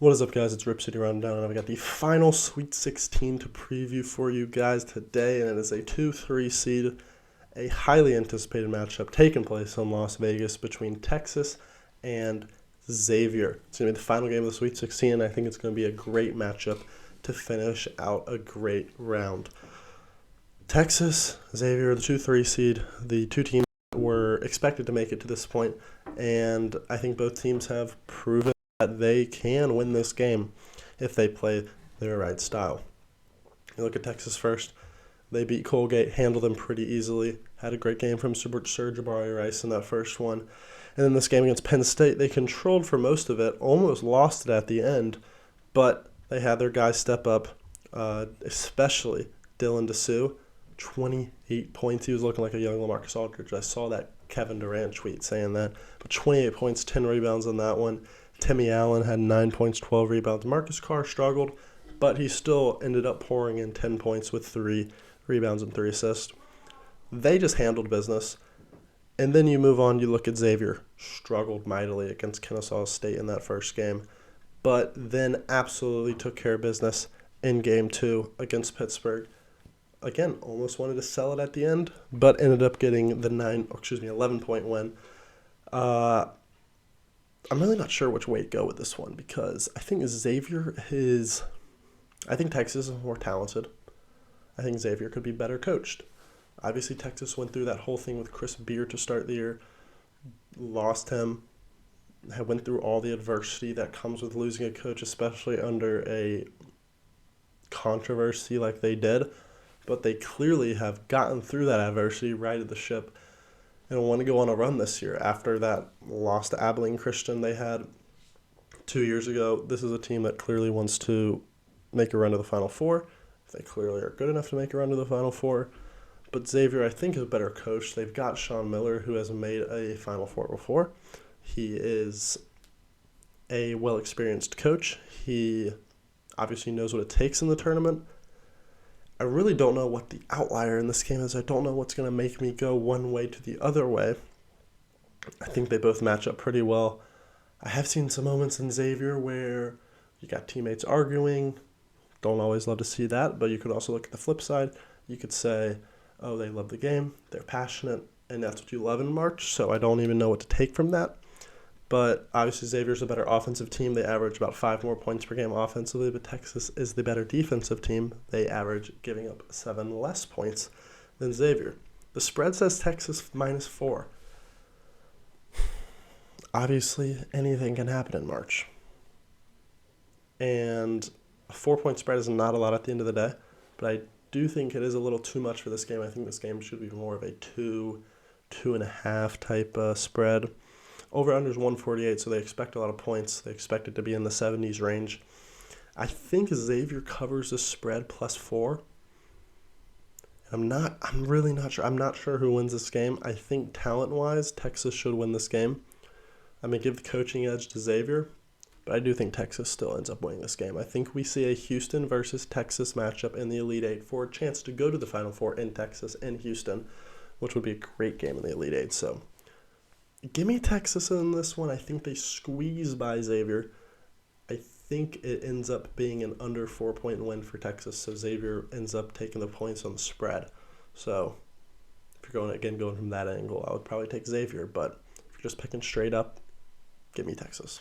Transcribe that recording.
What is up, guys? It's Rip City Rundown, and I've got the final Sweet 16 to preview for you guys today, and it is a 2-3 seed, a highly anticipated matchup taking place in Las Vegas between Texas and Xavier. It's going to be the final game of the Sweet 16, and I think it's going to be a great matchup to finish out a great round. Texas, Xavier, the 2-3 seed, the two teams were expected to make it to this point, and I think both teams have proven that they can win this game if they play their right style. You look at Texas first. They beat Colgate, handled them pretty easily, had a great game from Sir Jabari Rice in that first one. And then this game against Penn State, they controlled for most of it, almost lost it at the end, but they had their guys step up, especially Dylan DeSue. 28 points. He was looking like a young LaMarcus Aldridge. I saw that Kevin Durant tweet saying that. But 28 points, 10 rebounds on that one. Timmy Allen had 9 points, 12 rebounds. Marcus Carr struggled, but he still ended up pouring in 10 points with 3 rebounds and 3 assists. They just handled business. And then you move on, you look at Xavier. Struggled mightily against Kennesaw State in that first game, but then absolutely took care of business in Game 2 against Pittsburgh. Again, almost wanted to sell it at the end, but ended up getting the 11-point win. I'm really not sure which way to go with this one because I think Texas is more talented. I think Xavier could be better coached. Obviously, Texas went through that whole thing with Chris Beard to start the year, lost him, went through all the adversity that comes with losing a coach, especially under a controversy like they did. But they clearly have gotten through that adversity, righted the ship, and want to go on a run this year. After that loss to Abilene Christian they had 2 years ago, this is a team that clearly wants to make a run to the Final Four. They clearly are good enough to make a run to the Final Four. But Xavier, I think, is a better coach. They've got Sean Miller, who has made a Final Four before. He is a well-experienced coach. He obviously knows what it takes in the tournament. I really don't know what the outlier in this game is. I don't know what's going to make me go one way to the other way. I think they both match up pretty well. I have seen some moments in Xavier where you got teammates arguing. Don't always love to see that, but you could also look at the flip side. You could say, oh, they love the game, they're passionate, and that's what you love in March, so I don't even know what to take from that. But obviously Xavier's a better offensive team. They average about 5 more points per game offensively, but Texas is the better defensive team. They average giving up 7 less points than Xavier. The spread says Texas -4. Obviously, anything can happen in March. And a 4-point spread is not a lot at the end of the day, but I do think it is a little too much for this game. I think this game should be more of a 2.5 type spread. Over-under is 148, so they expect a lot of points. They expect it to be in the 70s range. I think Xavier covers the spread +4. I'm really not sure. I'm not sure who wins this game. I think talent-wise, Texas should win this game. I'm going to give the coaching edge to Xavier, but I do think Texas still ends up winning this game. I think we see a Houston versus Texas matchup in the Elite Eight for a chance to go to the Final Four in Texas and Houston, which would be a great game in the Elite Eight. So give me Texas in this one. I think they squeeze by Xavier. I think it ends up being an under 4-point win for Texas, so Xavier ends up taking the points on the spread. So if you're going from that angle, I would probably take Xavier, but if you're just picking straight up, give me Texas.